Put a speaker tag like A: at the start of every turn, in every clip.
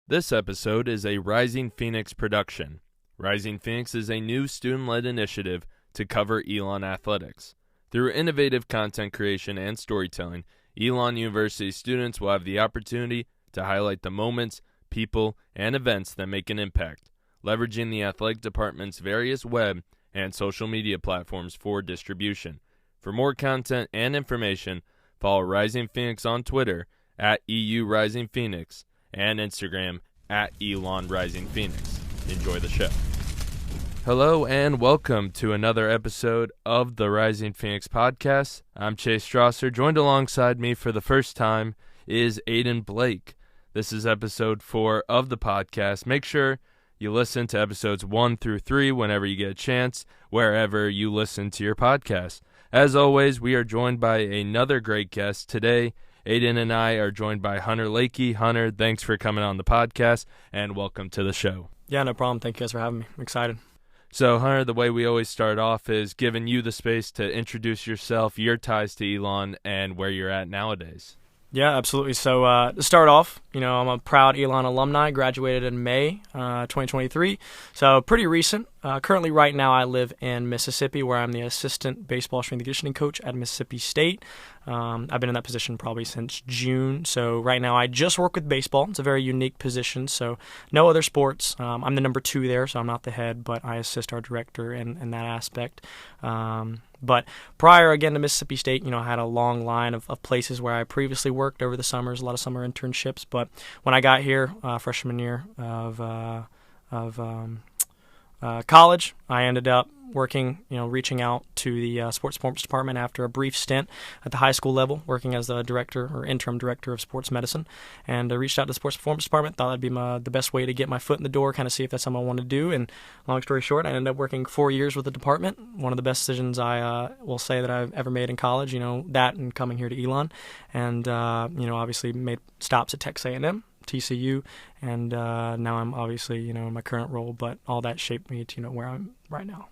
A: This episode is a Rising Phoenix production. Rising Phoenix is a new student-led initiative to cover Elon athletics. Through innovative content creation and storytelling, Elon University students will have the opportunity to highlight the moments, people, and events that make an impact, leveraging the athletic department's various web and social media platforms for distribution. For more content and information, follow Rising Phoenix on Twitter at EU Rising Phoenix and Instagram at Elon Rising Phoenix. Enjoy the show. Hello and welcome to another episode of the Rising Phoenix podcast. I'm Chase Strasser. Joined alongside me for the first time is Aiden Blake. This is episode 4 of the podcast. Make sure you listen to episodes 1 through 3 whenever you get a chance, wherever you listen to your podcast. As always, we are joined by another great guest today. Aiden and I are joined by Hunter Lakey. Hunter, thanks for coming on the podcast, and welcome to the show.
B: Yeah, no problem. Thank you guys for having me. I'm excited.
A: So, Hunter, the way we always start off is giving you the space to introduce yourself, your ties to Elon, and where you're at nowadays.
B: Yeah, absolutely. So to start off, I'm a proud Elon alumni, graduated in May 2023, so pretty recent. Currently, right now, I live in Mississippi, where I'm the assistant baseball strength and conditioning coach at Mississippi State. I've been in that position probably since June, so right now I just work with baseball. It's a very unique position, so no other sports. I'm the number 2 there, so I'm not the head, but I assist our director in that aspect. But prior, again, to Mississippi State, I had a long line of places where I previously worked over the summers, a lot of summer internships. But when I got here, freshman year of college, I ended up working, reaching out to the sports performance department after a brief stint at the high school level, working as the director or interim director of sports medicine, and reached out to the sports performance department. Thought that'd be the best way to get my foot in the door, kind of see if that's something I want to do. And long story short, I ended up working 4 years with the department. One of the best decisions I will say that I've ever made in college. That and coming here to Elon, and obviously made stops at Texas A&M. TCU, and now I'm obviously, in my current role, but all that shaped me to, where I'm right now.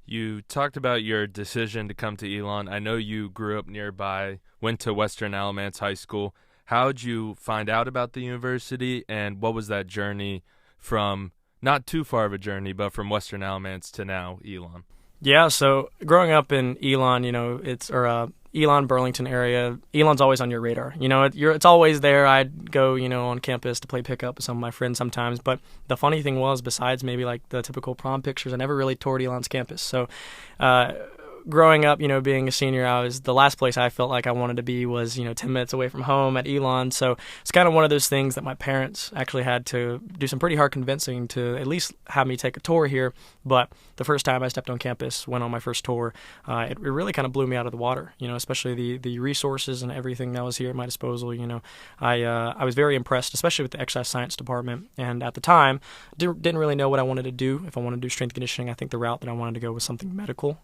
A: You talked about your decision to come to Elon. I know you grew up nearby, went to Western Alamance High School. How'd you find out about the university, and what was that journey from, not too far of a journey, but from Western Alamance to now Elon? Yeah,
B: so growing up in Elon, Elon, Burlington area, Elon's always on your radar. It's always there. I'd go, on campus to play pickup with some of my friends sometimes. But the funny thing was, besides maybe like the typical prom pictures, I never really toured Elon's campus. So growing up, being a senior, the last place I felt like I wanted to be was, 10 minutes away from home at Elon. So it's kind of one of those things that my parents actually had to do some pretty hard convincing to at least have me take a tour here. But the first time I stepped on campus, went on my first tour, it really kind of blew me out of the water, especially the resources and everything that was here at my disposal. I was very impressed, especially with the exercise science department. And at the time, didn't really know what I wanted to do. If I wanted to do strength conditioning, I think the route that I wanted to go was something medical.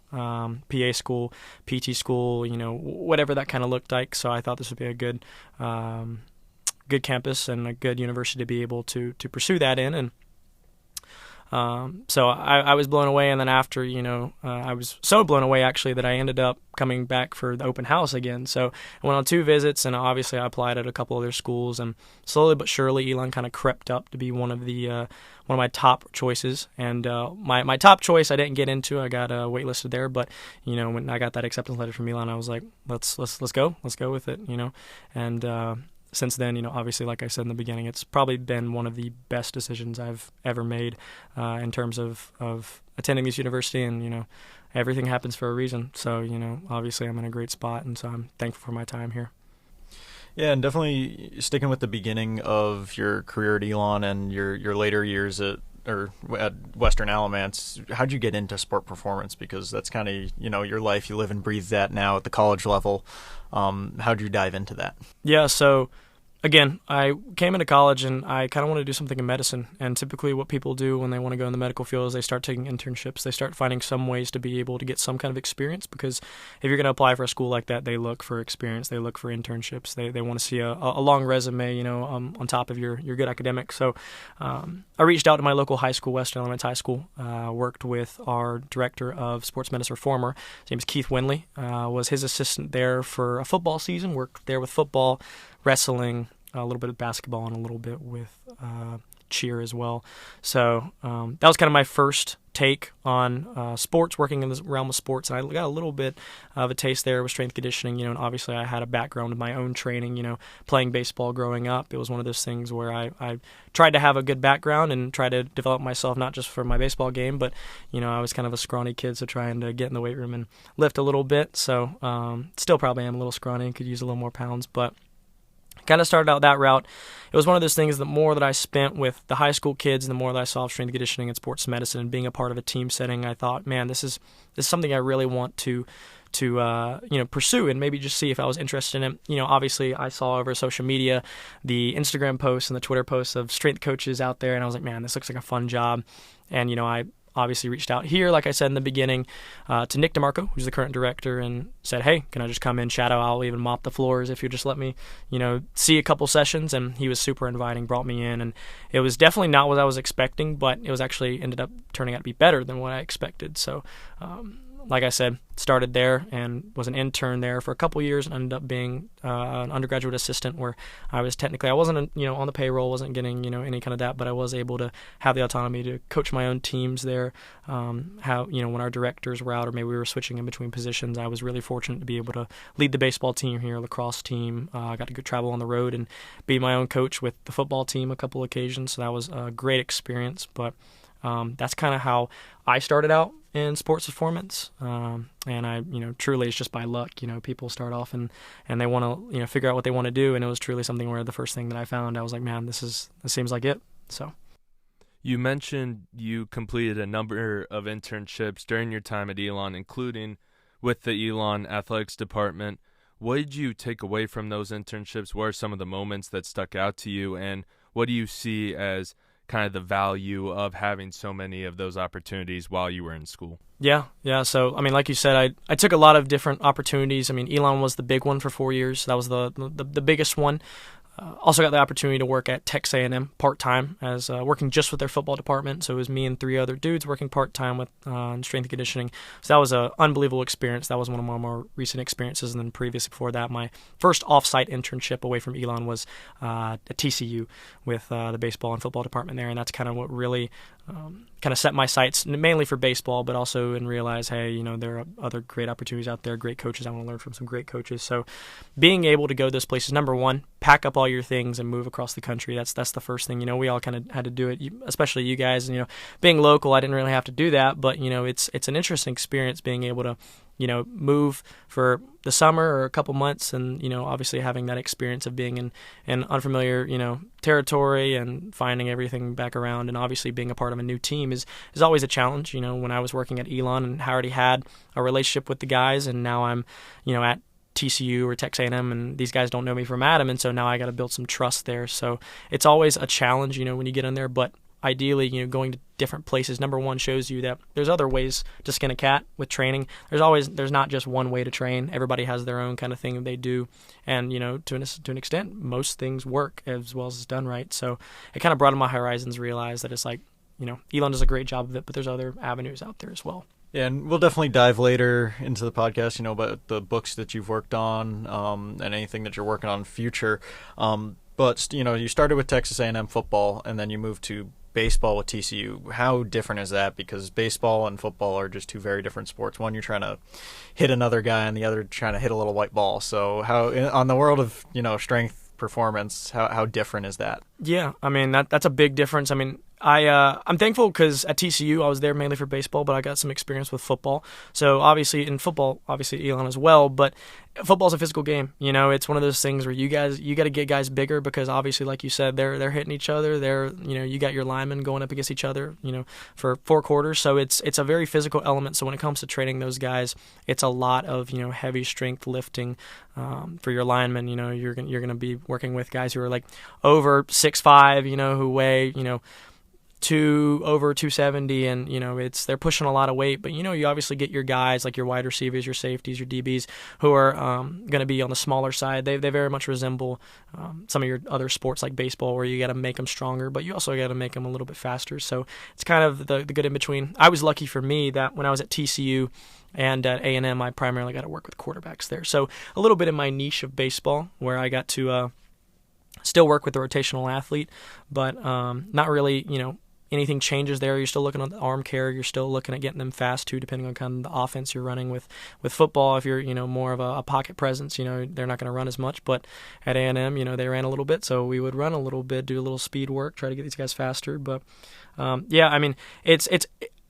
B: PA school, PT school, whatever that kind of looked like. So I thought this would be a good campus and a good university to be able to pursue that in. And so I was blown away. And then after, I was so blown away actually that I ended up coming back for the open house again. So I went on 2 visits, and obviously I applied at a couple other schools, and slowly but surely Elon kind of crept up to be one of my top choices. And my top choice I didn't get into. I got waitlisted there, but when I got that acceptance letter from Elon, I was like, let's go with it, and since then, obviously, like I said in the beginning, it's probably been one of the best decisions I've ever made in terms of attending this university. And, everything happens for a reason. So, obviously I'm in a great spot, and so I'm thankful for my time here.
C: Yeah, and definitely sticking with the beginning of your career at Elon and your later years at Western Alamance, how'd you get into sport performance? Because that's kind of, your life, you live and breathe that now at the college level. How'd you dive into that?
B: Yeah, so again, I came into college and I kind of want to do something in medicine. And typically what people do when they want to go in the medical field is they start taking internships. They start finding some ways to be able to get some kind of experience, because if you're going to apply for a school like that, they look for experience. They look for internships. They want to see a long resume, on top of your good academics. So I reached out to my local high school, Western Alamance High School, worked with our director of sports medicine reformer. His name is Keith Winley, was his assistant there for a football season, worked there with football, wrestling, a little bit of basketball and a little bit with cheer as well. So that was kind of my first take on sports, working in the realm of sports. And I got a little bit of a taste there with strength conditioning, and obviously I had a background in my own training, playing baseball growing up. It was one of those things where I tried to have a good background and try to develop myself, not just for my baseball game, but, I was kind of a scrawny kid, so trying to get in the weight room and lift a little bit. So still probably am a little scrawny, could use a little more pounds, but kind of started out that route. It was one of those things, the more that I spent with the high school kids and the more that I saw strength conditioning and sports medicine and being a part of a team setting, I thought, man, this is something I really want to pursue and maybe just see if I was interested in it. Obviously I saw over social media the Instagram posts and the Twitter posts of strength coaches out there, and I was like, man, this looks like a fun job. And, I obviously reached out here, like I said in the beginning, to Nick DeMarco, who's the current director, and said, hey, can I just come in, shadow? I'll even mop the floors if you just let me, see a couple sessions. And he was super inviting, brought me in, and it was definitely not what I was expecting, but it was actually ended up turning out to be better than what I expected. So, like I said, started there and was an intern there for a couple years and ended up being an undergraduate assistant, where I wasn't on the payroll, wasn't getting any kind of that, but I was able to have the autonomy to coach my own teams there. When our directors were out or maybe we were switching in between positions, I was really fortunate to be able to lead the baseball team here, lacrosse team. I got to go travel on the road and be my own coach with the football team a couple occasions, so that was a great experience. But that's kind of how I started out in sports performance, and I, truly it's just by luck. People start off and they want to, figure out what they want to do, and it was truly something where the first thing that I found, I was like, man, this seems like it. So,
A: you mentioned you completed a number of internships during your time at Elon, including with the Elon athletics department. What did you take away from those internships? What are some of the moments that stuck out to you, and what do you see as kind of the value of having so many of those opportunities while you were in school?
B: Yeah. So, like you said, I took a lot of different opportunities. Elon was the big one for 4 years. That was the biggest one. Also got the opportunity to work at Texas A&M part-time as working just with their football department. So it was me and 3 other dudes working part-time with strength and conditioning. So that was an unbelievable experience. That was one of my more recent experiences. And then previously before that, my first off-site internship away from Elon was at TCU with the baseball and football department there. And that's kind of what really kind of set my sights mainly for baseball, but also and realize, hey, there are other great opportunities out there, great coaches. I want to learn from some great coaches. So being able to go to those places, number one, pack up all your things and move across the country. That's the first thing. We all kind of had to do it, especially you guys. And, being local, I didn't really have to do that, but it's an interesting experience being able to move for the summer or a couple months, and obviously having that experience of being in unfamiliar territory and finding everything back around, and obviously being a part of a new team is always a challenge. When I was working at Elon and I already had a relationship with the guys, and now I'm at TCU or Texas A&M, and these guys don't know me from Adam, and so now I got to build some trust there. So it's always a challenge when you get in there, but ideally, going to different places, number one, shows you that there's other ways to skin a cat with training. There's not just one way to train. Everybody has their own kind of thing they do, and to an extent, most things work as well as it's done right. So it kind of broadened my horizons. Realized that it's like, Elon does a great job of it, but there's other avenues out there as well.
C: Yeah, and we'll definitely dive later into the podcast, about the books that you've worked on, and anything that you're working on in future. But you started with Texas A&M football, and then you moved to baseball with TCU. How different is that? Because baseball and football are just two very different sports. One, you're trying to hit another guy, and the other trying to hit a little white ball. So how, on the world of strength performance, how different is that?
B: Yeah, that's a big difference. I'm thankful because at TCU I was there mainly for baseball, but I got some experience with football. So obviously in football, Elon as well, but football's a physical game. It's one of those things where you got to get guys bigger, because obviously, like you said, they're hitting each other. You got your linemen going up against each other, for 4 quarters. So it's a very physical element. So when it comes to training those guys, it's a lot of heavy strength lifting for your linemen. You're gonna be working with guys who are like over 6'5", who weigh over 270, and they're pushing a lot of weight. But you obviously get your guys like your wide receivers, your safeties, your DBs, who are going to be on the smaller side. They very much resemble some of your other sports like baseball, where you got to make them stronger, but you also got to make them a little bit faster. So it's kind of the good in between. I was lucky for me that when I was at TCU and at A&M, I primarily got to work with quarterbacks there. So a little bit in my niche of baseball, where I got to Still work with the rotational athlete, but not really, anything changes there. You're still looking at the arm care. You're still looking at getting them fast too, depending on kind of the offense you're running with football. If you're, more of a pocket presence, they're not going to run as much. But at A&M, they ran a little bit, so we would run a little bit, do a little speed work, try to get these guys faster. But it's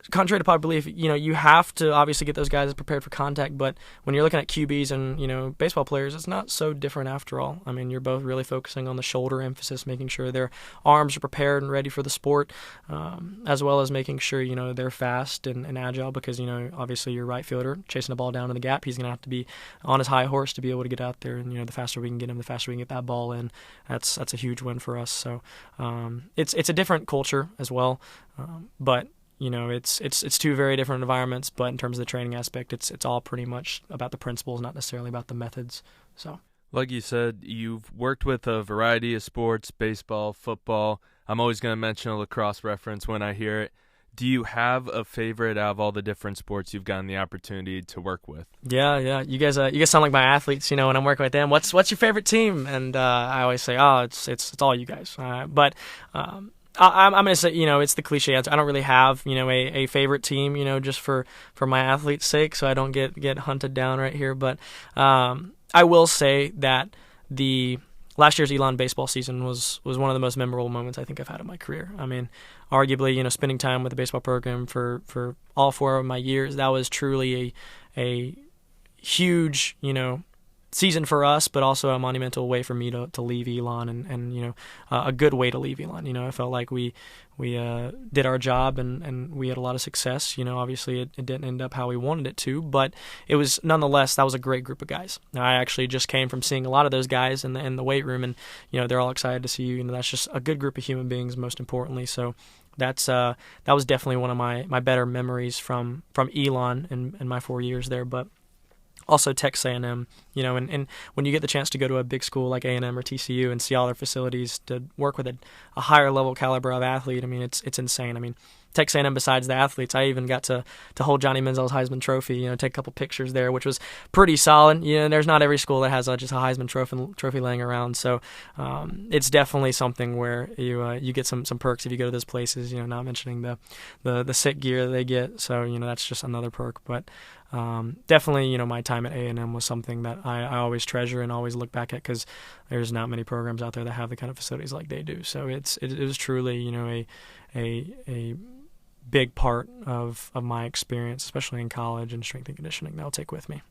B: contrary to popular belief, you have to obviously get those guys prepared for contact, but when you're looking at QBs and, baseball players, it's not so different after all. I mean, you're both really focusing on the shoulder emphasis, making sure their arms are prepared and ready for the sport, as well as making sure, they're fast and agile because, obviously your right fielder chasing the ball down in the gap, he's going to have to be on his high horse to be able to get out there, and, the faster we can get him, the faster we can get that ball in. That's a huge win for us. So it's a different culture as well, but it's two very different environments, but in terms of the training aspect, it's all pretty much about the principles, not necessarily about the methods. So,
A: like you said, you've worked with a variety of sports, baseball, football. I'm always going to mention a lacrosse reference when I hear it. Do you have a favorite out of all the different sports you've gotten the opportunity to work with? Yeah.
B: You guys sound like my athletes. When I'm working with them, what's your favorite team? And I always say, it's all you guys. But I'm going to say, it's the cliche answer. I don't really have, a favorite team, just for my athlete's sake, so I don't get hunted down right here. But I will say that the last year's Elon baseball season was one of the most memorable moments I think I've had in my career. I mean, arguably, spending time with the baseball program for all 4 of my years, that was truly a huge, season for us, but also a monumental way for me to leave Elon and a good way to leave Elon. I felt like we did our job and we had a lot of success. Obviously it didn't end up how we wanted it to, but it was nonetheless, that was a great group of guys. Now, I actually just came from seeing a lot of those guys in the weight room, and they're all excited to see you. That's just a good group of human beings, most importantly. So that was definitely one of my better memories from Elon in my 4 years there. But also Texas A&M, and when you get the chance to go to a big school like A&M or TCU and see all their facilities, to work with a higher level caliber of athlete, I mean, it's insane. I mean, Texas A&M, besides the athletes, I even got to hold Johnny Manziel's Heisman Trophy, take a couple pictures there, which was pretty solid. There's not every school that has just a Heisman trophy laying around, so it's definitely something where you get some perks if you go to those places, not mentioning the sick gear that they get, so that's just another perk. But definitely, my time at A&M was something that I always treasure and always look back at, because there's not many programs out there that have the kind of facilities like they do. So it was truly, a big part of my experience, especially in college and strength and conditioning, that I'll take with me.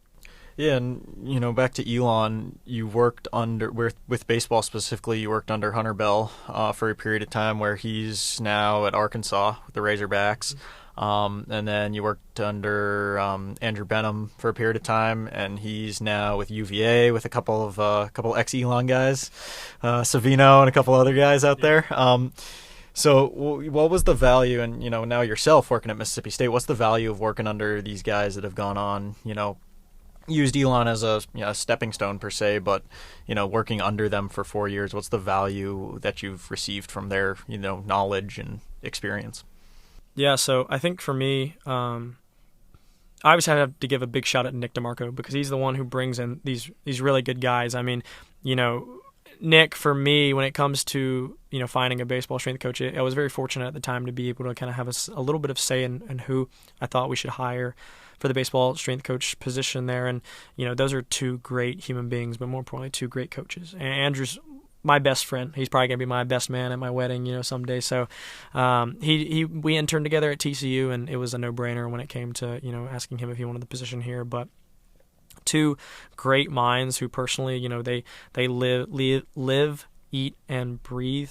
C: Yeah, and back to Elon, you worked with baseball specifically, you worked under Hunter Bell for a period of time, where he's now at Arkansas with the Razorbacks. And then you worked under Andrew Benham for a period of time, and he's now with UVA with a couple ex-Elon guys, Savino and a couple other guys out there. So what was the value, and now yourself working at Mississippi State, what's the value of working under these guys that have gone on, used Elon as a stepping stone per se, but working under them for 4 years, what's the value that you've received from their knowledge and experience?
B: Yeah, so I think for me, I obviously have to give a big shout out to Nick DeMarco, because he's the one who brings in these really good guys. I mean, Nick, for me, when it comes to finding a baseball strength coach, I was very fortunate at the time to be able to kind of have a little bit of say in who I thought we should hire for the baseball strength coach position there. And those are 2 great human beings, but more importantly, 2 great coaches. And Andrew's my best friend. He's probably gonna be my best man at my wedding, someday. So we interned together at TCU, and it was a no-brainer when it came to asking him if he wanted the position here. But 2 great minds who personally, they live, eat, and breathe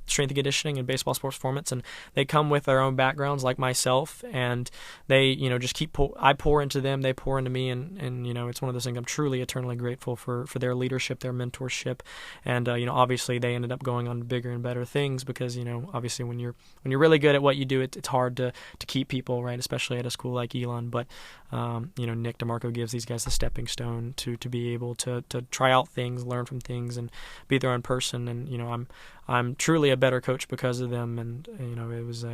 B: strength and conditioning and baseball sports performance, and they come with their own backgrounds like myself, and they just I pour into them, they pour into me, and it's one of those things I'm truly eternally grateful for their leadership, their mentorship, and obviously they ended up going on to bigger and better things, because obviously when you're really good at what you do, it's hard to keep people, right, especially at a school like Elon. But Nick DeMarco gives these guys the stepping stone to be able to try out things, learn from things, and be their own person. And I'm truly a better coach because of them. And it was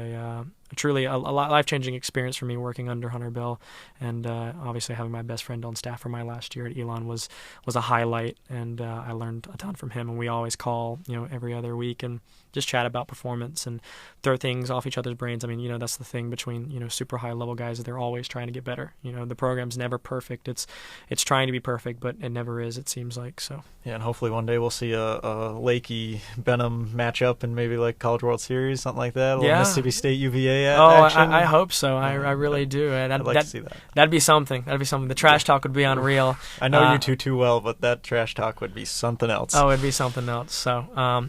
B: truly a life-changing experience for me working under Hunter Bell, and obviously having my best friend on staff for my last year at Elon was a highlight, and I learned a ton from him. And we always call, every other week and just chat about performance and throw things off each other's brains. I mean, that's the thing between super high-level guys, they're always trying to get better. The program's never perfect. It's trying to be perfect, but it never is, it seems like. So
C: yeah, and hopefully one day we'll see a Lakey Benham matchup in maybe like College World Series, something like that. A little Mississippi State UVA action.
B: I hope so. I really do.
C: I'd like to see that.
B: That'd be something. The trash talk would be unreal.
C: I know you two too well, but that trash talk would be something else.
B: Oh, it'd be something else. So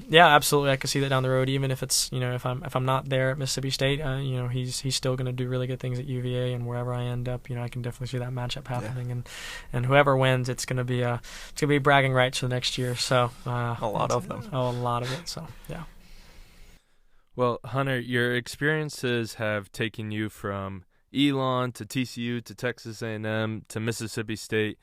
B: yeah, absolutely, I could see that down the road. Even if it's if I'm not there at Mississippi State, he's still going to do really good things at UVA, and wherever I end up, I can definitely see that matchup happening. And whoever wins, it's going to be bragging rights for the next year. So
C: a lot of them.
B: Oh, a lot of it. So yeah.
A: Well, Hunter, your experiences have taken you from Elon to TCU to Texas A&M to Mississippi State.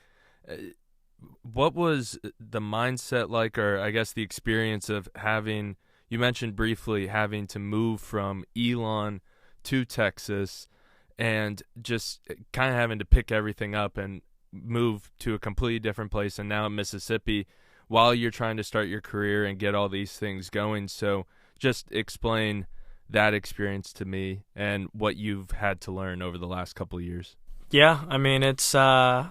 A: What was the mindset like, or I guess the experience of having, you mentioned briefly having to move from Elon to Texas and just kind of having to pick everything up and move to a completely different place, and now in Mississippi while you're trying to start your career and get all these things going. So just explain that experience to me and what you've had to learn over the last couple of years.
B: Yeah, I mean, it's a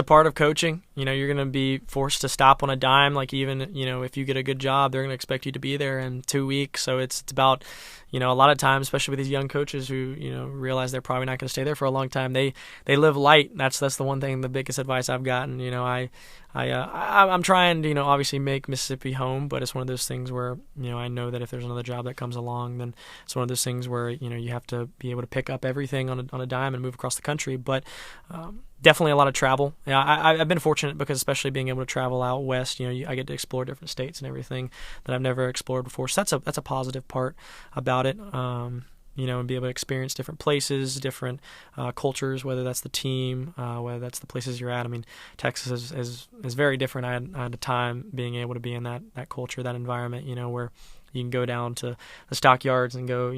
B: part of coaching. You're going to be forced to stop on a dime. Like even, if you get a good job, they're going to expect you to be there in 2 weeks. So it's about, a lot of times, especially with these young coaches who, realize they're probably not going to stay there for a long time. They live light. That's the one thing, the biggest advice I've gotten. I'm trying to, obviously make Mississippi home, but it's one of those things where, I know that if there's another job that comes along, then it's one of those things where, you have to be able to pick up everything on a dime and move across the country. But definitely a lot of travel. Yeah, I've been fortunate because especially being able to travel out west, I get to explore different states and everything that I've never explored before. So that's a positive part about it. And be able to experience different places, different cultures, whether that's the team, whether that's the places you're at. I mean, Texas is very different. I had a time being able to be in that culture, that environment, where you can go down to the stockyards and go,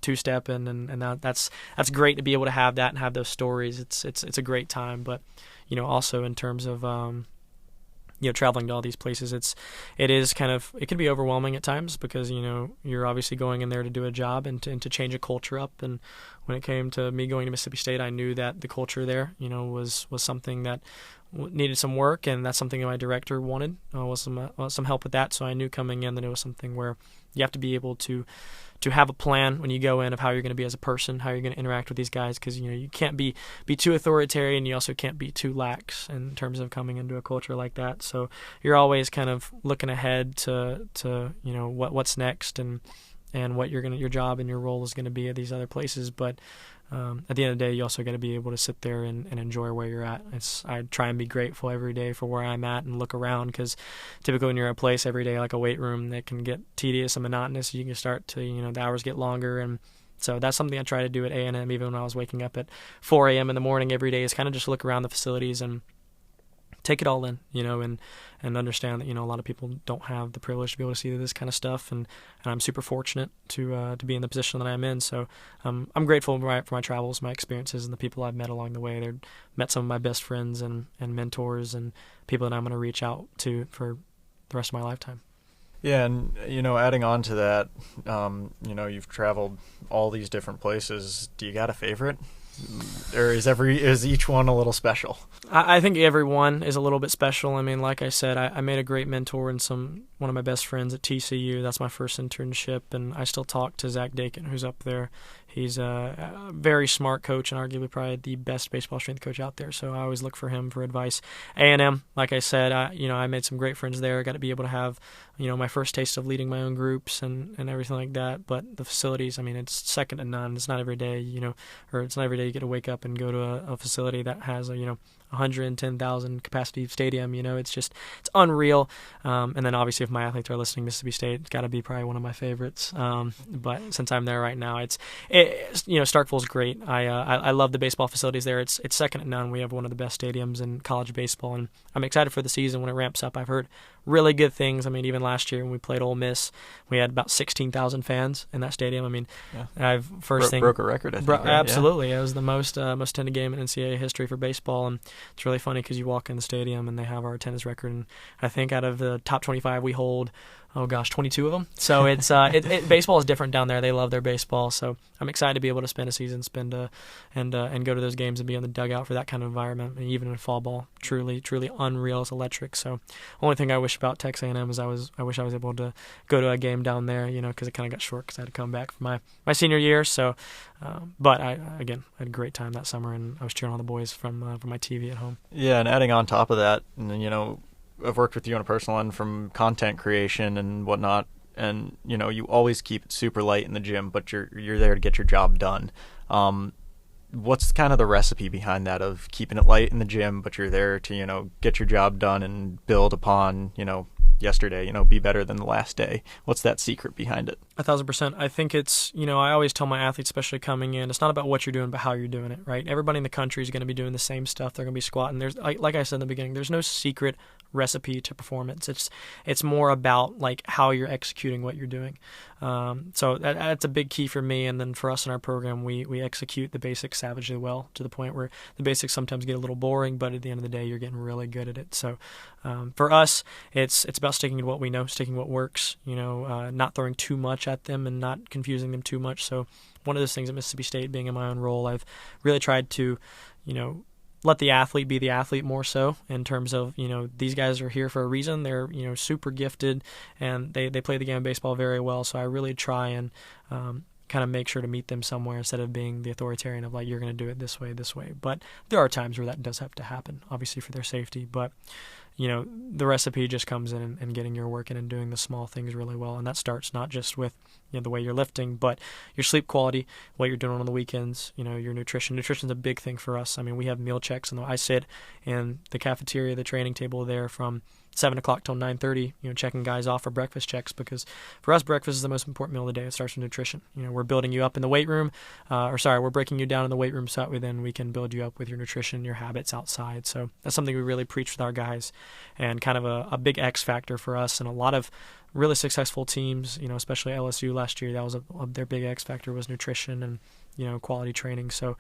B: two-stepping, and that's great to be able to have that and have those stories. It's a great time, but also in terms of traveling to all these places, it can be overwhelming at times because you're obviously going in there to do a job and to change a culture up. And when it came to me going to Mississippi State, I knew that the culture there was something that needed some work, and that's something that my director wanted was some help with that. So I knew coming in that it was something where you have to be able to have a plan when you go in of how you're going to be as a person, how you're going to interact with these guys, because you can't be too authoritarian, you also can't be too lax in terms of coming into a culture like that. So you're always kind of looking ahead to what's next and what your job and your role is going to be at these other places. But at the end of the day, you also got to be able to sit there and enjoy where you're at. I try and be grateful every day for where I'm at and look around, because typically when you're in a place every day, like a weight room, it can get tedious and monotonous. You can start to, the hours get longer. And so that's something I try to do at A&M, even when I was waking up at 4 a.m. in the morning every day, is kind of just look around the facilities and take it all in, and understand that, a lot of people don't have the privilege to be able to see this kind of stuff. And I'm super fortunate to be in the position that I'm in. So I'm grateful for my travels, my experiences, and the people I've met along the way. I've met some of my best friends and mentors and people that I'm going to reach out to for the rest of my lifetime.
C: Yeah, and, adding on to that, you've traveled all these different places. Do you got a favorite? Or is each one a little special?
B: I think every one is a little bit special. I mean, like I said, I made a great mentor and one of my best friends at TCU. That's my first internship, and I still talk to Zach Dakin, who's up there. He's a very smart coach and arguably probably the best baseball strength coach out there. So I always look for him for advice. A&M, like I said, I made some great friends there. I got to be able to have, my first taste of leading my own groups and everything like that. But the facilities, I mean, it's second to none. It's not every day, or it's not every day you get to wake up and go to a facility that has a 110,000 capacity stadium. It's unreal. And then obviously, if my athletes are listening, Mississippi State, it's got to be probably one of my favorites. But since I'm there right now, Starkville's great. I love the baseball facilities there. It's second to none. We have one of the best stadiums in college baseball, and I'm excited for the season when it ramps up. I've heard really good things. I mean, even last year when we played Ole Miss, we had about 16,000 fans in that stadium. I mean,
C: broke a record, I think. Right?
B: Absolutely. Yeah. It was the most attended game in NCAA history for baseball, and it's really funny because you walk in the stadium and they have our attendance record, and I think out of the top 25 we hold 22 of them. So it's baseball is different down there. They love their baseball. So I'm excited to be able to spend a season, and go to those games and be on the dugout for that kind of environment. And even in fall ball, truly unreal. It's electric. So only thing I wish about Texas A&M is I wish I was able to go to a game down there, because it kind of got short because I had to come back for my senior year. So, but I had a great time that summer, and I was cheering on the boys from my TV at home.
C: Yeah, and adding on top of that, I've worked with you on a personal end from content creation and whatnot, and you always keep it super light in the gym, but you're there to get your job done. What's kind of the recipe behind that of keeping it light in the gym, but you're there to get your job done and build upon yesterday, be better than the last day? What's that secret behind it?
B: 1,000%. I think it's, I always tell my athletes, especially coming in, it's not about what you're doing, but how you're doing it, right? Everybody in the country is going to be doing the same stuff. They're going to be squatting. There's, like I said in the beginning, there's no secret recipe to performance. It's more about like how you're executing what you're doing. So that's a big key for me. And then for us in our program, we execute the basics savagely well, to the point where the basics sometimes get a little boring, but at the end of the day, you're getting really good at it. So for us, it's about sticking to what we know, sticking to what works, not throwing too much at them and not confusing them too much. So one of those things at Mississippi State, being in my own role, I've really tried to, let the athlete be the athlete more so, in terms of, these guys are here for a reason. They're, super gifted, and they play the game of baseball very well. So I really try and kind of make sure to meet them somewhere, instead of being the authoritarian of like, you're going to do it this way. But there are times where that does have to happen, obviously for their safety. But the recipe just comes in and getting your work in and doing the small things really well. And that starts not just with the way you're lifting, but your sleep quality, what you're doing on the weekends, your nutrition. Nutrition's a big thing for us. I mean, we have meal checks, and I sit in the cafeteria, the training table there from 7 o'clock till 9:30, checking guys off for breakfast checks, because for us, breakfast is the most important meal of the day. It starts with nutrition. We're building you up in the weight room, we're breaking you down in the weight room so that then we can build you up with your nutrition, your habits outside. So that's something we really preach with our guys, and kind of a big X factor for us. And a lot of really successful teams, especially LSU last year, that was their big X factor was nutrition and, quality training. So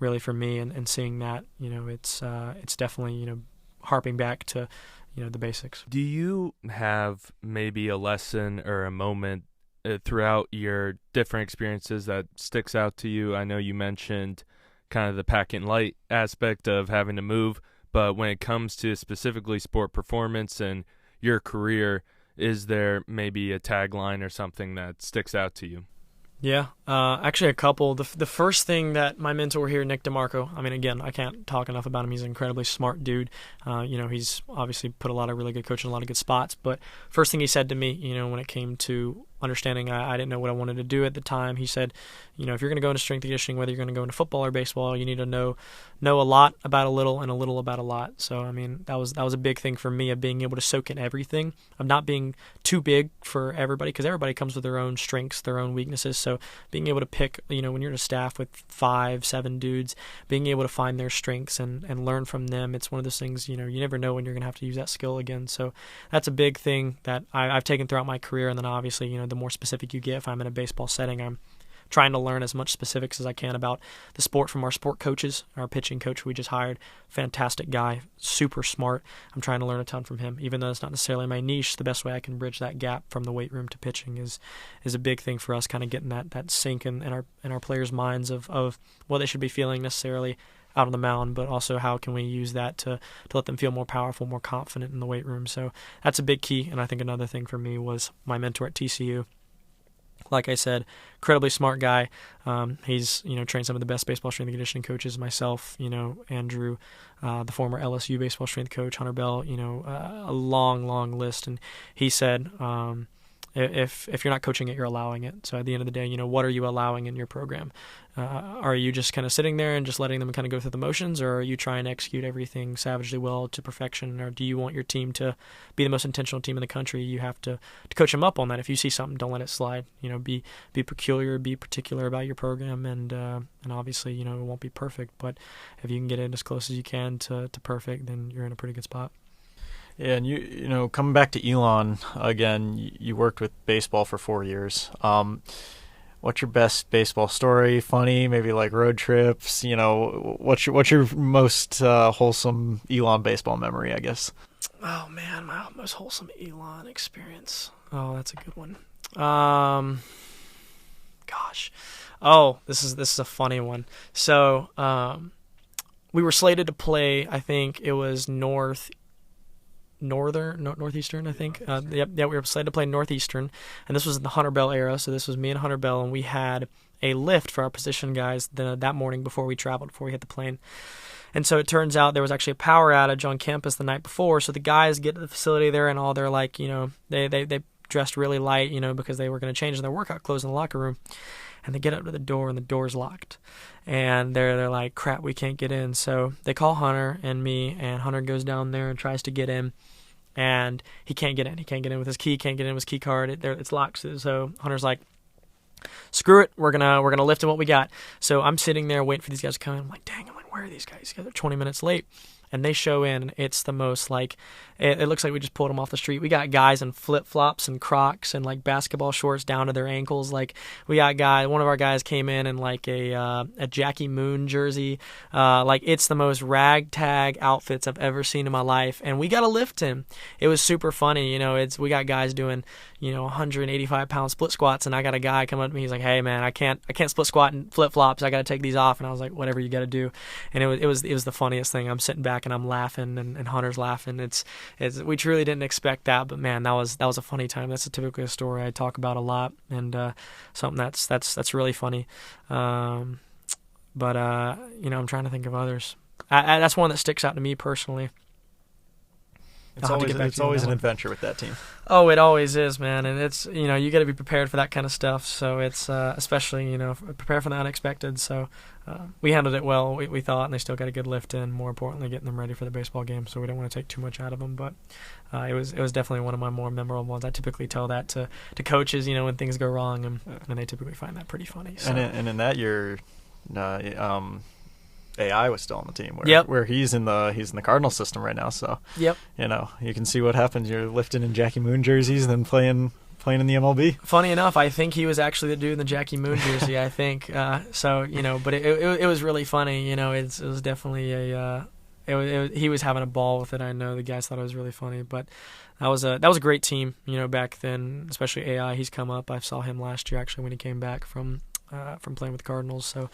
B: really for me, and seeing that, it's definitely, harping back to, the basics.
A: Do you have maybe a lesson or a moment throughout your different experiences that sticks out to you? I know you mentioned kind of the pack and light aspect of having to move, but when it comes to specifically sport performance and your career, is there maybe a tagline or something that sticks out to you?
B: Yeah, actually a couple. The first thing that my mentor here, Nick DeMarco, I mean, again, I can't talk enough about him. He's an incredibly smart dude. He's obviously put a lot of really good coaching in a lot of good spots. But first thing he said to me, when it came to understanding, I didn't know what I wanted to do at the time. He said, if you're going to go into strength and conditioning, whether you're going to go into football or baseball, you need to know a lot about a little and a little about a lot. So, I mean, that was a big thing for me, of being able to soak in everything, of not being too big for everybody, because everybody comes with their own strengths, their own weaknesses. So being able to pick, when you're in a staff with 5-7 dudes, being able to find their strengths and learn from them, it's one of those things, you never know when you're going to have to use that skill again. So that's a big thing that I've taken throughout my career. And then obviously, the more specific you get, if I'm in a baseball setting, I'm trying to learn as much specifics as I can about the sport from our sport coaches. Our pitching coach we just hired, fantastic guy, super smart. I'm trying to learn a ton from him. Even though it's not necessarily my niche, the best way I can bridge that gap from the weight room to pitching is a big thing for us, kind of getting that sync in our players' minds of what they should be feeling necessarily out on the mound, but also how can we use that to let them feel more powerful, more confident in the weight room. So that's a big key. And I think another thing for me was my mentor at TCU. Like I said, incredibly smart guy. He's trained some of the best baseball strength and conditioning coaches. Myself, Andrew, the former LSU baseball strength coach, Hunter Bell. A long list. And he said, if you're not coaching it, you're allowing it. So at the end of the day, what are you allowing in your program? Are you just kind of sitting there and just letting them kind of go through the motions, or are you trying to execute everything savagely well to perfection? Or do you want your team to be the most intentional team in the country? You have to coach them up on that. If you see something, don't let it slide. Be peculiar, be particular about your program, and obviously, it won't be perfect, but if you can get it as close as you can to perfect, then you're in a pretty good spot.
C: Yeah, and you coming back to Elon again, you worked with baseball for 4 years. What's your best baseball story? Funny, maybe like road trips. What's your most wholesome Elon baseball memory, I guess?
B: Oh man, my most wholesome Elon experience. Oh, that's a good one. Gosh. Oh, this is a funny one. So, we were slated to play. I think it was Northeastern, I think. We were slated to play Northeastern, and this was in the Hunter Bell era. So this was me and Hunter Bell, and we had a lift for our position guys that morning before we hit the plane. And so it turns out there was actually a power outage on campus the night before. So the guys get to the facility there, and all they're like, they dressed really light, because they were going to change their workout clothes in the locker room. And they get up to the door, and the door's locked. And they're like, crap, we can't get in. So they call Hunter and me, and Hunter goes down there and tries to get in. And he can't get in. He can't get in with his key, can't get in with his key card. It's locked. So Hunter's like, screw it, we're gonna lift in what we got. So I'm sitting there waiting for these guys to come in. I'm like, dang, where are these guys? These guys are 20 minutes late. And they show in. It's the most it looks like we just pulled them off the street. We got guys in flip-flops and Crocs and basketball shorts down to their ankles. We got one of our guys came in a Jackie Moon jersey. It's the most ragtag outfits I've ever seen in my life. And we got to lift him. It was super funny. We got guys doing 185-pound split squats, and I got a guy come up to me. He's like, hey man, I can't split squat in flip-flops. I got to take these off. And I was like, whatever you got to do. And it was the funniest thing. I'm sitting back and I'm laughing, and Hunter's laughing. We truly didn't expect that, but man, that was a funny time. That's typically a story I talk about a lot, and something that's really funny. I'm trying to think of others. That's one that sticks out to me personally.
C: It's always an adventure with that team.
B: Oh, it always is, man. And it's, you got to be prepared for that kind of stuff. So it's especially, prepare for the unexpected. So we handled it well, we thought, and they still got a good lift in. More importantly, getting them ready for the baseball game. So we don't want to take too much out of them. But it was definitely one of my more memorable ones. I typically tell that to coaches, when things go wrong, and they typically find that pretty funny. So.
C: And in that year, AI was still on the team, where he's in the Cardinal system right now. So
B: yep,
C: you can see what happens. You're lifting in Jackie Moon jerseys, then playing in the MLB.
B: Funny enough, I think he was actually the dude in the Jackie Moon jersey. I think so. But it was really funny. It was definitely he was having a ball with it. I know the guys thought it was really funny, but that was a great team. Back then, especially AI. He's come up. I saw him last year actually when he came back from playing with the Cardinals. So.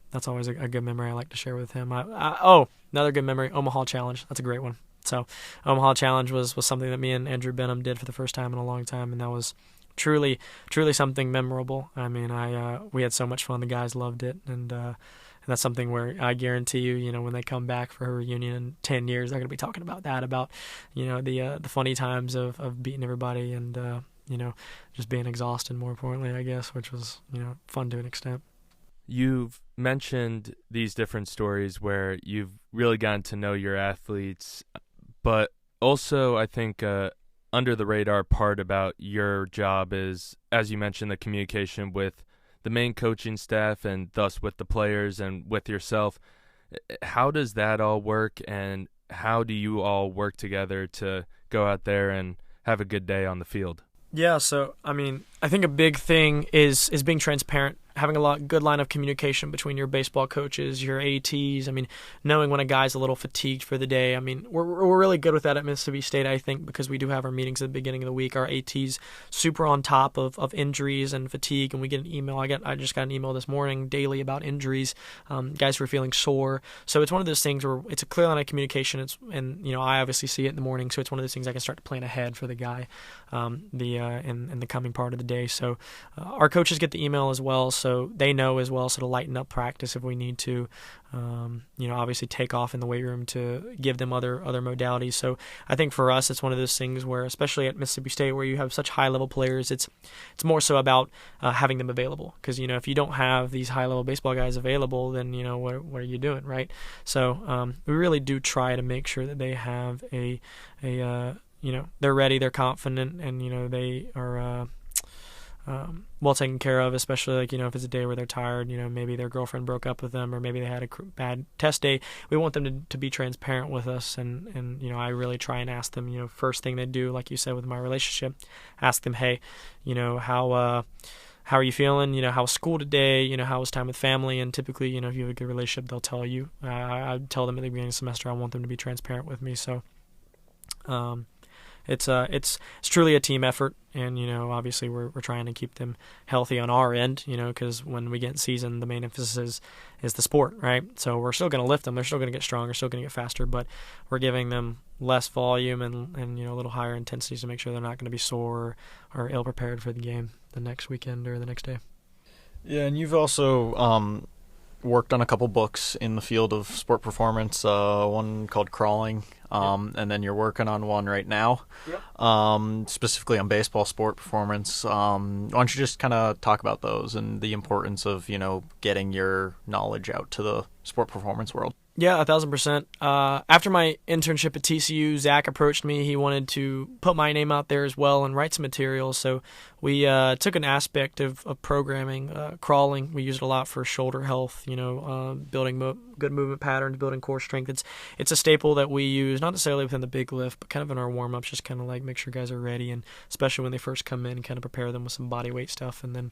B: That's always a good memory I like to share with him. Another good memory, Omaha Challenge. That's a great one. So Omaha Challenge was something that me and Andrew Benham did for the first time in a long time, and that was truly something memorable. I mean, we had so much fun. The guys loved it, and that's something where I guarantee you, when they come back for a reunion in 10 years, they're going to be talking about that, about the funny times of beating everybody and just being exhausted, more importantly, I guess, which was fun to an extent.
A: You've mentioned these different stories where you've really gotten to know your athletes, but also I think under the radar part about your job is, as you mentioned, the communication with the main coaching staff and thus with the players and with yourself. How does that all work, and how do you all work together to go out there and have a good day on the field?
B: Yeah, so I mean, I think a big thing is being transparent, having a good line of communication between your baseball coaches, your ATs. I mean, knowing when a guy's a little fatigued for the day. I mean, we're really good with that at Mississippi State, I think, because we do have our meetings at the beginning of the week. Our ATs super on top of injuries and fatigue, and we get an email. I just got an email this morning daily about injuries, guys who are feeling sore. So it's one of those things where it's a clear line of communication. I obviously see it in the morning, so it's one of those things I can start to plan ahead for the guy in the coming part of the day. So our coaches get the email as well. So also, they know as well, so to lighten up practice if we need to, obviously take off in the weight room to give them other modalities. So I think for us, it's one of those things where, especially at Mississippi State, where you have such high-level players, it's more so about having them available. Because, if you don't have these high-level baseball guys available, then, what are you doing, right? So we really do try to make sure that they have they're ready, they're confident, and, they are well taken care of, especially if it's a day where they're tired, maybe their girlfriend broke up with them, or maybe they had a bad test day. We want them to be transparent with us, and I really try and ask them, first thing they do, like you said with my relationship, ask them, hey, how are you feeling? How was school today? How was time with family? And typically, if you have a good relationship, they'll tell you. I tell them at the beginning of the semester I want them to be transparent with me. So it's truly a team effort, and obviously we're trying to keep them healthy on our end, because when we get in season, the main emphasis is the sport, right? So we're still going to lift them, they're still going to get stronger, still going to get faster, but we're giving them less volume and a little higher intensities to make sure they're not going to be sore or ill prepared for the game the next weekend or the next day.
C: Yeah, and you've also worked on a couple books in the field of sport performance, one called Crawling, and then you're working on one right now, specifically on baseball sport performance. Why don't you just kind of talk about those and the importance of, getting your knowledge out to the sport performance world?
B: Yeah, 1,000%. After my internship at TCU, Zach approached me. He wanted to put my name out there as well and write some material. So we took an aspect of programming, crawling. We used it a lot for shoulder health, building good movement patterns, building core strength. It's a staple that we use, not necessarily within the big lift, but kind of in our warm-ups, just kind of like make sure guys are ready, and especially when they first come in, kind of prepare them with some body weight stuff, and then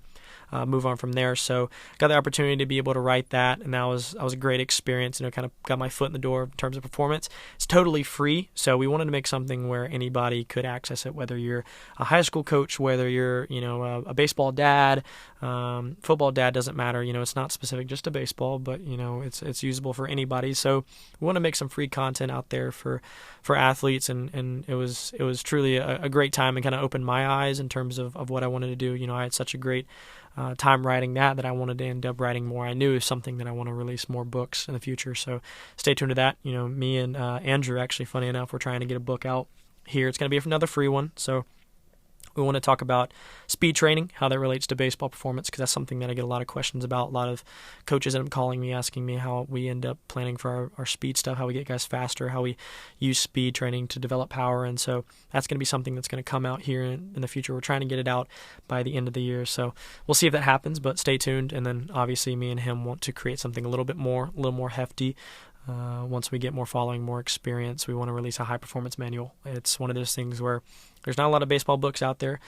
B: move on from there. So got the opportunity to be able to write that, and that was a great experience, kind of got my foot in the door in terms of performance. It's totally free, so we wanted to make something where anybody could access it, whether you're a high school coach, whether you're a baseball dad, football dad, doesn't matter. It's not specific just to baseball, but it's usable for anybody. So we want to make some free content out there for athletes, and it was truly a great time, and kind of opened my eyes in terms of what I wanted to do. I had such a great time writing that I wanted to end up writing more. I knew it was something that I want to release more books in the future, so stay tuned to that. Me and Andrew, actually, funny enough, we're trying to get a book out here. It's going to be another free one, so we want to talk about speed training, how that relates to baseball performance, because that's something that I get a lot of questions about. A lot of coaches end up calling me, asking me how we end up planning for our speed stuff, how we get guys faster, how we use speed training to develop power. And so that's going to be something that's going to come out here in the future. We're trying to get it out by the end of the year. So we'll see if that happens, but stay tuned. And then obviously me and him want to create something a little more hefty. Once we get more following, more experience, we want to release a high-performance manual. It's one of those things where there's not a lot of baseball books out there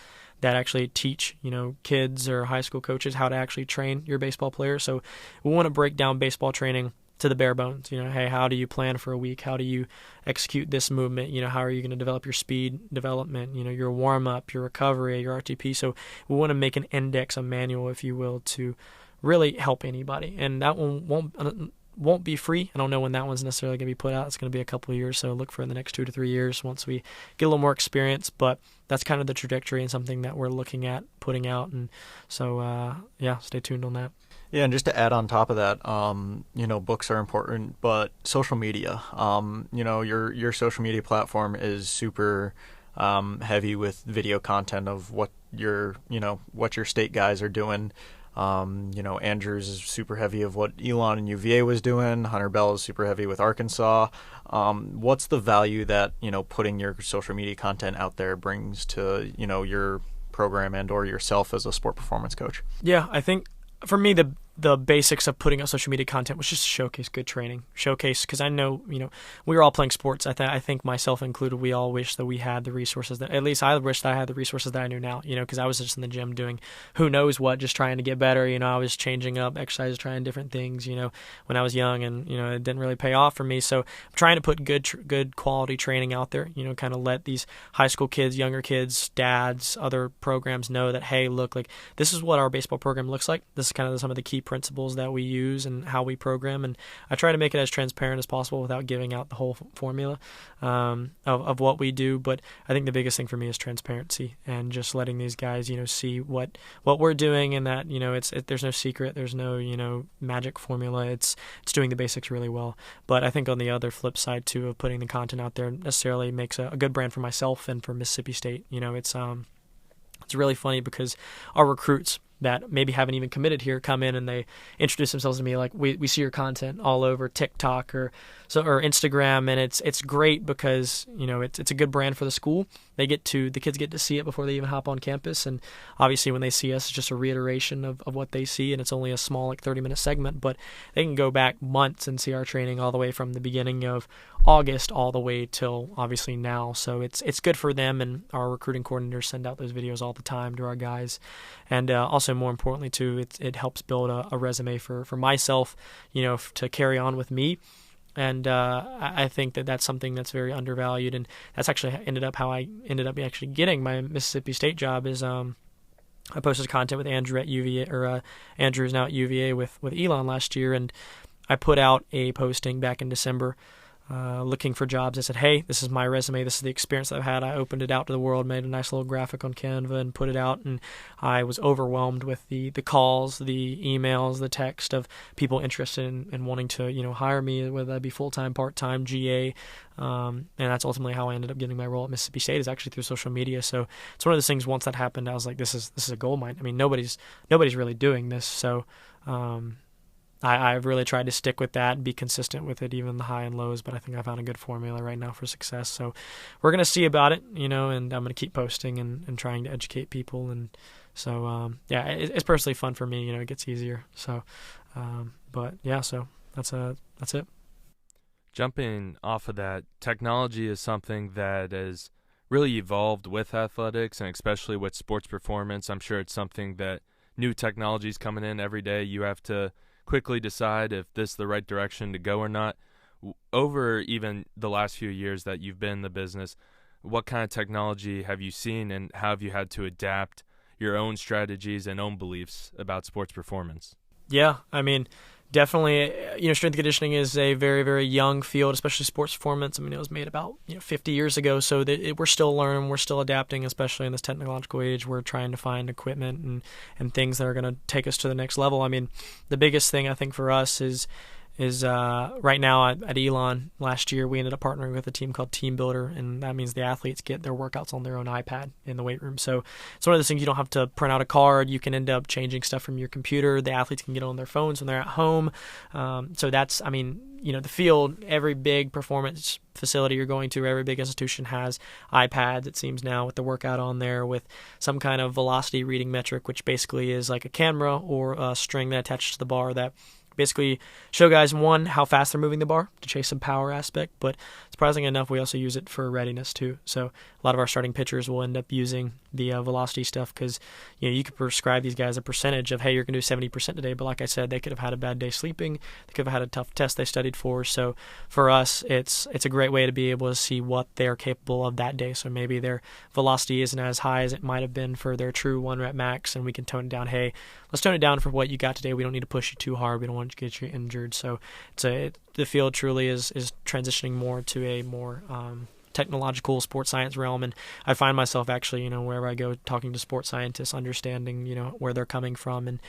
B: that actually teach, kids or high school coaches how to actually train your baseball players. So we want to break down baseball training to the bare bones. Hey, how do you plan for a week? How do you execute this movement? How are you going to develop your speed development? Your warm-up, your recovery, your RTP. So we want to make an index, a manual, if you will, to really help anybody. And that one won't be free. I don't know when that one's necessarily going to be put out. It's going to be a couple of years, so look for in the next 2 to 3 years once we get a little more experience. But that's kind of the trajectory and something that we're looking at putting out. And so, stay tuned on that.
C: Yeah, and just to add on top of that, books are important, but social media, your social media platform is super heavy with video content of what your state guys are doing. Andrews is super heavy of what Elon and UVA was doing. Hunter Bell is super heavy with Arkansas. What's the value that, putting your social media content out there brings to, your program and or yourself as a sport performance coach?
B: Yeah, I think for me, the basics of putting out social media content was just to showcase good training. Because I know, we were all playing sports. I think myself included, we all wish that we had the resources at least I wish that I had the resources that I knew now, because I was just in the gym doing who knows what, just trying to get better. I was changing up exercise, trying different things, when I was young, and, it didn't really pay off for me. So I'm trying to put good quality training out there, kind of let these high school kids, younger kids, dads, other programs know that, hey, look, like this is what our baseball program looks like. This is kind of some of the key principles that we use and how we program, and I try to make it as transparent as possible without giving out the whole formula of what we do. But I think the biggest thing for me is transparency and just letting these guys, see what we're doing, and that, there's no secret, there's no, magic formula. It's doing the basics really well. But I think on the other flip side too of putting the content out there necessarily makes a good brand for myself and for Mississippi State. It's really funny because our recruits that maybe haven't even committed here come in and they introduce themselves to me like, we see your content all over TikTok or Instagram, and it's great because it's a good brand for the school. The kids get to see it before they even hop on campus, and obviously when they see us, it's just a reiteration of what they see, and it's only a small 30-minute segment, but they can go back months and see our training all the way from the beginning of August all the way till obviously now. So it's good for them, and our recruiting coordinators send out those videos all the time to our guys. And also more importantly too, it helps build a resume for myself, to carry on with me. And I think that's something that's very undervalued, and that's actually how I ended up actually getting my Mississippi State job. Is I posted content with Andrew at UVA, or Andrew is now at UVA with Elon last year, and I put out a posting back in December looking for jobs. I said, hey, this is my resume, this is the experience that I've had. I opened it out to the world, made a nice little graphic on Canva and put it out, and I was overwhelmed with the calls, the emails, the text of people interested in wanting to hire me, whether that be full-time, part-time, GA, and that's ultimately how I ended up getting my role at Mississippi State, is actually through social media. So it's one of those things, once that happened, I was like, this is a gold mine. I mean, nobody's really doing this, so I've really tried to stick with that and be consistent with it, even the high and lows, but I think I found a good formula right now for success. So we're going to see about it, and I'm going to keep posting and trying to educate people. And so, it's personally fun for me, it gets easier. So, so that's it.
A: Jumping off of that, technology is something that has really evolved with athletics, and especially with sports performance. I'm sure it's something that new technology is coming in every day. You have to quickly decide if this is the right direction to go or not. Over even the last few years that you've been in the business, what kind of technology have you seen, and how have you had to adapt your own strategies and own beliefs about sports performance?
B: Yeah, I mean, definitely, strength and conditioning is a very, very young field, especially sports performance. I mean, it was made about 50 years ago, so we're still learning, we're still adapting, especially in this technological age. We're trying to find equipment and things that are going to take us to the next level. I mean, the biggest thing I think for us is right now at Elon last year, we ended up partnering with a team called Team Builder, and that means the athletes get their workouts on their own iPad in the weight room. So it's one of those things, you don't have to print out a card. You can end up changing stuff from your computer. The athletes can get it on their phones when they're at home. So that's, the field, every big performance facility you're going to, every big institution has iPads, it seems now, with the workout on there with some kind of velocity reading metric, which basically is like a camera or a string that attaches to the bar that basically show guys, one, how fast they're moving the bar to chase some power aspect, but surprisingly enough, we also use it for readiness too. So a lot of our starting pitchers will end up using the velocity stuff, because you could prescribe these guys a percentage of, hey, you're going to do 70% today, but like I said, they could have had a bad day sleeping, they could have had a tough test they studied for. So for us, it's a great way to be able to see what they're capable of that day. So maybe their velocity isn't as high as it might have been for their true 1 rep max, and we can tone it down. Hey, let's tone it down for what you got today. We don't need to push you too hard. We don't want to get you injured. So the field truly is transitioning more to a more technological sports science realm, and I find myself actually, wherever I go, talking to sports scientists, understanding, where they're coming from, and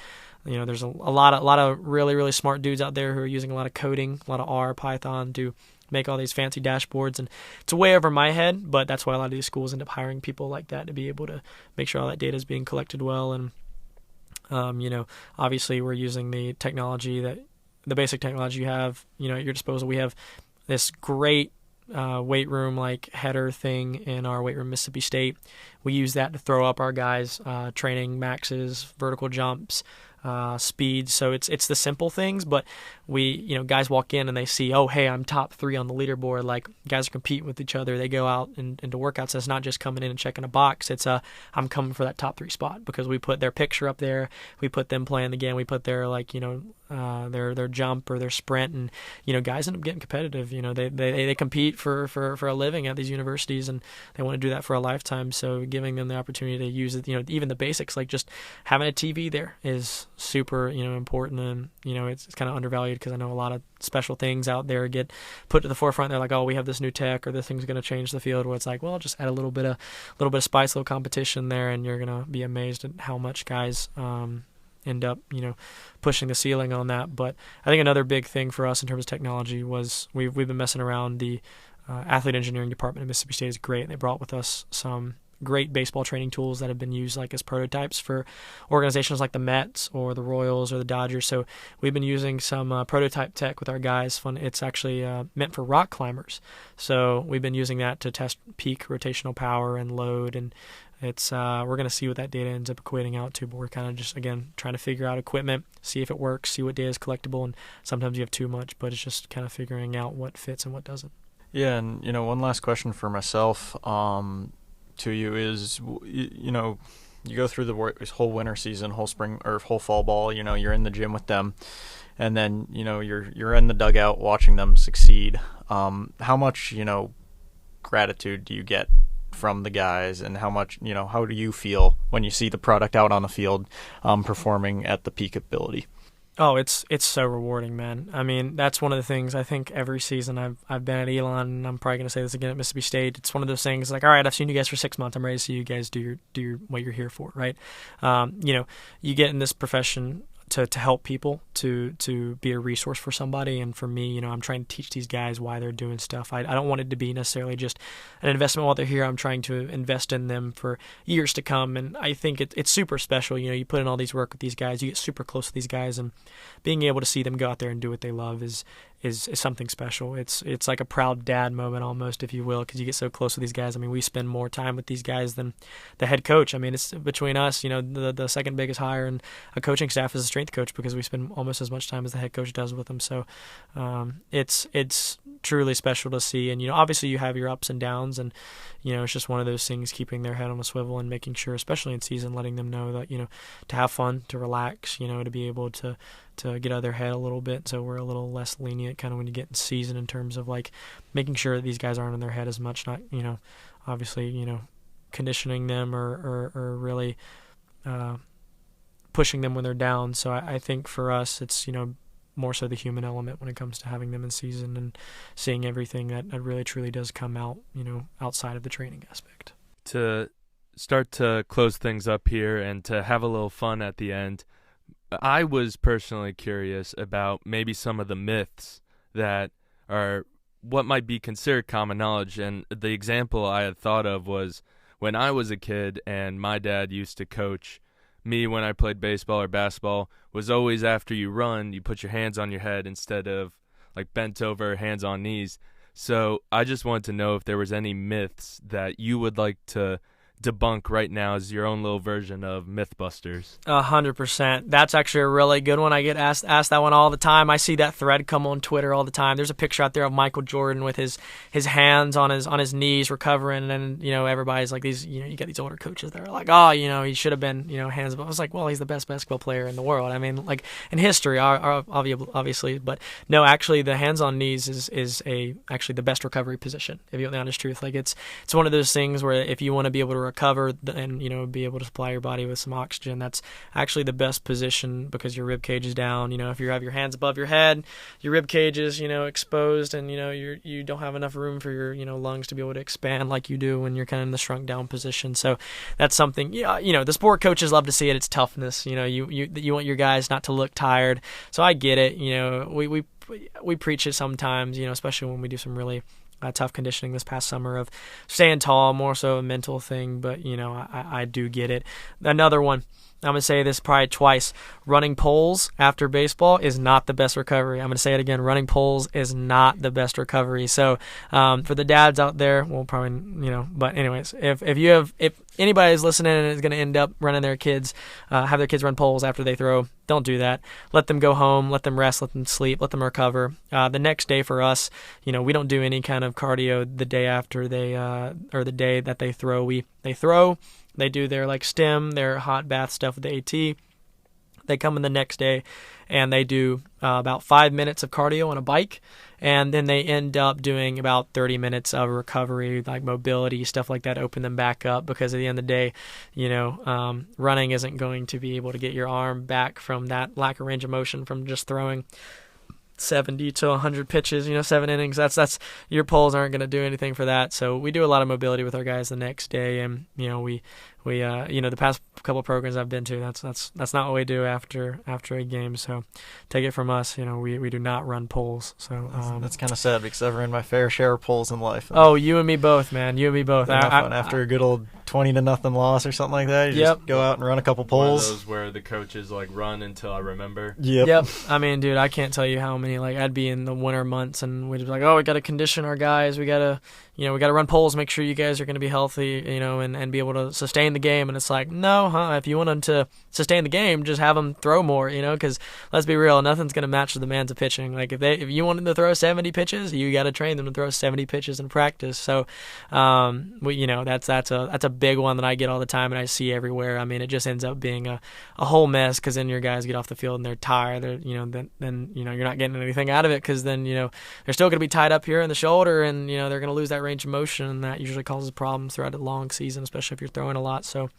B: there's a lot of really, really smart dudes out there who are using a lot of coding, a lot of R, Python to make all these fancy dashboards, and it's way over my head, but that's why a lot of these schools end up hiring people like that to be able to make sure all that data is being collected well. And obviously we're using the basic technology you have, at your disposal. We have this great weight room like header thing in our weight room, Mississippi State. We use that to throw up our guys' training maxes, vertical jumps, speed. So it's the simple things, but guys walk in and they see, oh, hey, I'm top 3 on the leaderboard. Like, guys are competing with each other. They go out into workouts. It's not just coming in and checking a box. It's I'm coming for that top 3 spot, because we put their picture up there. We put them playing the game. We put their their jump or their sprint, and guys end up getting competitive. They compete for a living at these universities, and they want to do that for a lifetime. So giving them the opportunity to use it. Even the basics, like just having a TV there is super, important, and it's kind of undervalued, because I know a lot of special things out there get put to the forefront. They're like, oh, we have this new tech, or this thing's going to change the field. Where it's like, well, just add a little bit of spice, a little competition there, and you're gonna be amazed at how much guys end up, pushing the ceiling on that. But I think another big thing for us in terms of technology was we've been messing around. The athlete engineering department at Mississippi State is great. They brought with us some great baseball training tools that have been used like as prototypes for organizations like the Mets or the Royals or the Dodgers. So we've been using some prototype tech with our guys. It's actually meant for rock climbers. So we've been using that to test peak rotational power and load, and it's we're going to see what that data ends up equating out to, but we're kind of just, again, trying to figure out equipment, see if it works, see what data is collectible, and sometimes you have too much, but it's just kind of figuring out what fits and what doesn't.
C: Yeah, and one last question for myself to you is, you go through this whole winter season, whole spring or whole fall ball, you're in the gym with them, and then you're in the dugout watching them succeed. How much gratitude do you get from the guys, and how much how do you feel when you see the product out on the field performing at the peak ability?
B: Oh, it's so rewarding, man. I mean, that's one of the things I think every season I've been at Elon, and I'm probably going to say this again at Mississippi State. It's one of those things like, all right, I've seen you guys for 6 months. I'm ready to see you guys do your what you're here for, right? You get in this profession to help people, to be a resource for somebody. And for me, I'm trying to teach these guys why they're doing stuff. I don't want it to be necessarily just an investment while they're here. I'm trying to invest in them for years to come. And I think it's super special. You put in all these work with these guys, you get super close with these guys, and being able to see them go out there and do what they love is something special. It's like a proud dad moment almost, if you will, because you get so close with these guys. I mean, we spend more time with these guys than the head coach. I mean, it's between us, the second biggest hire in a coaching staff is a strength coach, because we spend almost as much time as the head coach does with them. So it's truly special to see. And, obviously you have your ups and downs, and, it's just one of those things, keeping their head on a swivel and making sure, especially in season, letting them know that, to have fun, to relax, to be able to get out of their head a little bit. So we're a little less lenient kind of when you get in season, in terms of like making sure that these guys aren't in their head as much, not, obviously, conditioning them or really pushing them when they're down. So I think for us, it's, more so the human element when it comes to having them in season and seeing everything that really truly does come out, outside of the training aspect.
A: To start to close things up here and to have a little fun at the end, I was personally curious about maybe some of the myths that are what might be considered common knowledge. And the example I had thought of was when I was a kid and my dad used to coach me when I played baseball or basketball, was always after you run, you put your hands on your head instead of like bent over, hands on knees. So I just wanted to know if there was any myths that you would like to debunk right now as your own little version of Mythbusters.
B: 100%. That's actually a really good one. I get asked that one all the time. I see that thread come on Twitter all the time. There's a picture out there of Michael Jordan with his hands on his knees recovering, and everybody's like, these, you get these older coaches that are like, oh, he should have been, hands up. I was like, well, he's the best basketball player in the world. I mean, like in history, obviously, but no, actually the hands on knees is actually the best recovery position, if you want the honest truth. Like it's one of those things where if you want to be able to recover and be able to supply your body with some oxygen, that's actually the best position, because your rib cage is down. If you have your hands above your head, your rib cage is exposed, and you don't have enough room for your lungs to be able to expand like you do when you're kind of in the shrunk down position. So that's something the sport coaches love to see it. It's toughness. You want your guys not to look tired. So I get it. We preach it sometimes, especially when we do some really tough conditioning this past summer of staying tall, more so a mental thing, but I do get it. Another one, I'm going to say this probably twice. Running poles after baseball is not the best recovery. I'm going to say it again. Running poles is not the best recovery. So for the dads out there, well, probably, but anyways, if anybody is listening and is going to end up running their kids, have their kids run poles after they throw, don't do that. Let them go home, let them rest, let them sleep, let them recover. The next day for us, we don't do any kind of cardio the day after they, or the day that they throw. They throw. They do their stem, their hot bath stuff with the AT. They come in the next day and they do about 5 minutes of cardio on a bike, and then they end up doing about 30 minutes of recovery, like mobility, stuff like that, open them back up, because at the end of the day, running isn't going to be able to get your arm back from that lack of range of motion from just throwing 70 to 100 pitches, 7 innings. That's your poles aren't going to do anything for that. So we do a lot of mobility with our guys the next day, and we the past couple of programs I've been to, that's not what we do after a game. So take it from us, we do not run poles. So
C: that's kind of sad, because I've ran my fair share of poles in life.
B: Oh, you and me both, man. You and me both.
C: After a good old 20-0 loss or something like that, you just go out and run a couple poles.
A: One of those where the coaches run until I remember.
B: Yep. I mean, dude, I can't tell you how many. Like, I'd be in the winter months and we'd be like, oh, we got to condition our guys. We got to run poles, make sure you guys are going to be healthy, and be able to sustain the game. And it's like, no, if you want them to sustain the game, just have them throw more, because let's be real, nothing's going to match the demands of pitching. Like, if you want them to throw 70 pitches, you got to train them to throw 70 pitches in practice. So, that's a big one that I get all the time and I see everywhere. I mean, it just ends up being a whole mess, because then your guys get off the field and they're tired. Then you're not getting anything out of it, because then they're still going to be tied up here in the shoulder, and they're going to lose that range of motion, and that usually causes problems throughout a long season, especially if you're throwing a lot. So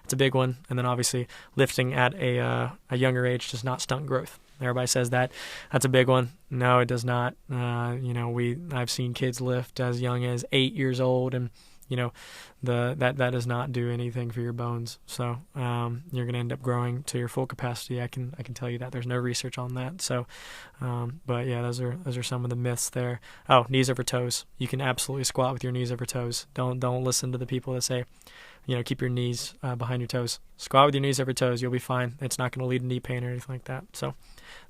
B: it's a big one. And then obviously lifting at a younger age does not stunt growth. Everybody says that. That's a big one. No, it does not. I've seen kids lift as young as 8 years old, and that does not do anything for your bones. So you're going to end up growing to your full capacity. I can tell you that. There's no research on that. So, but yeah, those are some of the myths there. Oh, knees over toes. You can absolutely squat with your knees over toes. Don't listen to the people that say, keep your knees behind your toes. Squat with your knees over toes. You'll be fine. It's not going to lead to knee pain or anything like that. So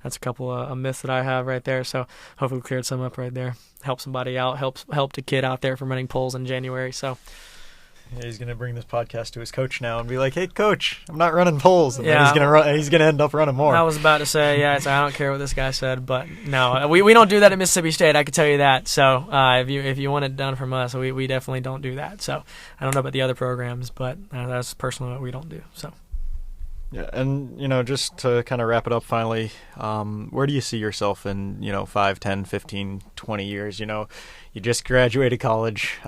B: that's a couple of myths that I have right there. So hopefully we cleared some up right there. Help somebody out. Helped a kid out there from running poles in January. So
C: yeah, he's going to bring this podcast to his coach now and be like, "Hey, coach, I'm not running poles." And
B: yeah,
C: then he's going to end up running more.
B: I was about to say, I don't care what this guy said, but no, we don't do that at Mississippi State. I can tell you that. So if you want it done from us, we definitely don't do that. So I don't know about the other programs, but that's personally what we don't do. So.
C: Yeah, and just to kind of wrap it up finally, where do you see yourself in 5, 10, 15, 20 years? You just graduated college,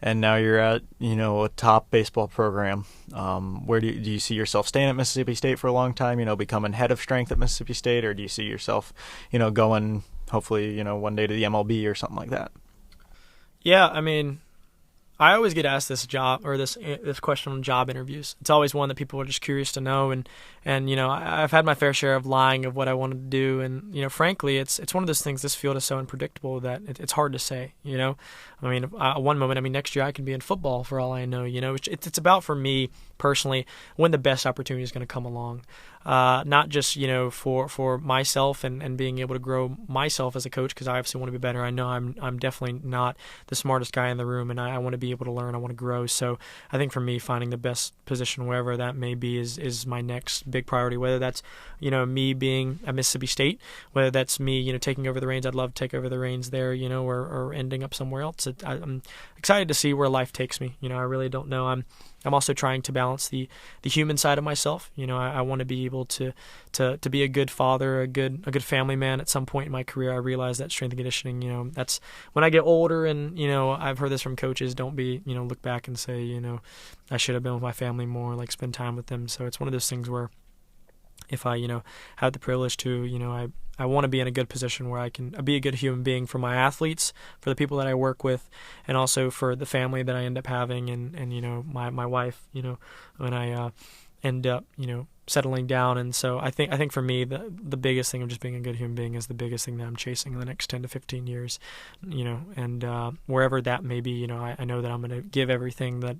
C: and now you're at a top baseball program. Where do you see yourself staying at Mississippi State for a long time? Becoming head of strength at Mississippi State, or do you see yourself going hopefully one day to the MLB or something like that?
B: Yeah, I mean, I always get asked this question on job interviews. It's always one that people are just curious to know, and I've had my fair share of lying of what I wanted to do, and frankly, it's one of those things. This field is so unpredictable that it's hard to say. I mean, one moment, next year I could be in football for all I know. It's about, for me personally, when the best opportunity is going to come along. Not just for myself and being able to grow myself as a coach, because I obviously want to be better. I know I'm definitely not the smartest guy in the room, and I want to be able to learn. I want to grow. So I think for me, finding the best position wherever that may be is my next big priority. Whether that's me being at Mississippi State, whether that's me taking over the reins. I'd love to take over the reins there, or ending up somewhere else. I'm excited to see where life takes me. I really don't know. I'm also trying to balance the human side of myself. I want to be able to be a good father, a good family man. At some point in my career, I realized that strength and conditioning, that's when I get older, and I've heard this from coaches, don't be look back and say I should have been with my family more, like spend time with them. So it's one of those things where if I have the privilege to I want to be in a good position where I can be a good human being for my athletes, for the people that I work with, and also for the family that I end up having, and my wife, when I end up settling down. And so I think for me the biggest thing of just being a good human being is the biggest thing that I'm chasing in the next 10 to 15 years, and wherever that may be, I know that I'm going to give everything that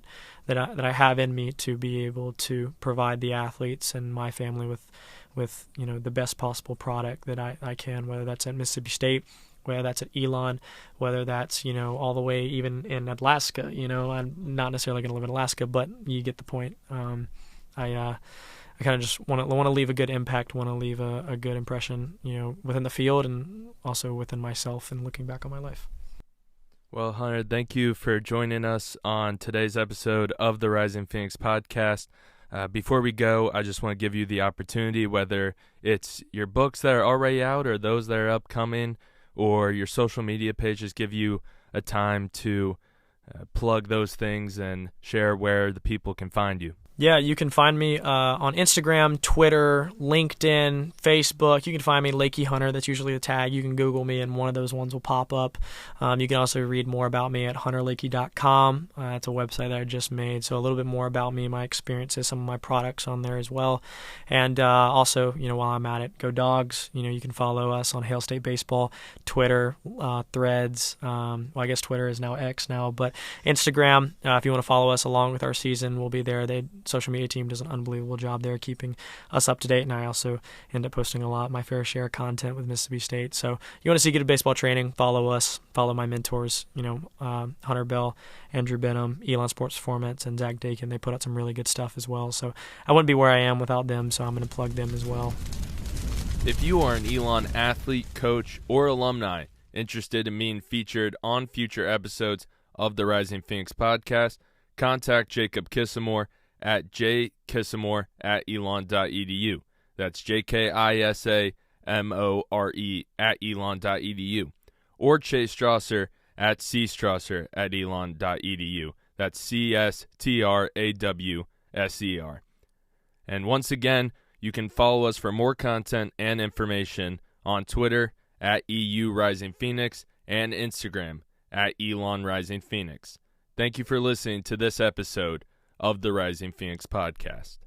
B: I have in me to be able to provide the athletes and my family with the best possible product that I can, whether that's at Mississippi State, whether that's at Elon, whether that's all the way even in Alaska. I'm not necessarily going to live in Alaska, but you get the point. I kind of just want to leave a good impact, want to leave a good impression, within the field and also within myself and looking back on my life.
A: Well, Hunter, thank you for joining us on today's episode of the Rising Phoenix podcast. Before we go, I just want to give you the opportunity, whether it's your books that are already out or those that are upcoming, or your social media pages, give you a time to plug those things and share where the people can find you.
B: Yeah, you can find me on Instagram, Twitter, LinkedIn, Facebook. You can find me Lakey Hunter. That's usually the tag. You can Google me, and one of those ones will pop up. You can also read more about me at hunterlakey.com. That's a website that I just made. So a little bit more about me, my experiences, some of my products on there as well. And also, while I'm at it, go Dogs. You can follow us on Hail State Baseball, Twitter, Threads. I guess Twitter is now X now, but Instagram. If you want to follow us along with our season, we'll be there. Social media team does an unbelievable job there keeping us up to date, and I also end up posting a lot, my fair share of content with Mississippi State. So you want to see good baseball training, follow us, follow my mentors, Hunter Bell, Andrew Benham, Elon Sports Performance, and Zach Dakin. They put out some really good stuff as well. So I wouldn't be where I am without them, so I'm going to plug them as well.
A: If you are an Elon athlete, coach, or alumni interested in being featured on future episodes of the Rising Phoenix podcast, contact Jacob Kissamore at jkissamore@elon.edu. That's JKISAMORE at elon.edu. Or Chase Strasser at cstrasser@elon.edu. That's CSTRAWSER. And once again, you can follow us for more content and information on Twitter at EU Rising Phoenix and Instagram at Elon Rising Phoenix. Thank you for listening to this episode of the Rising Phoenix podcast.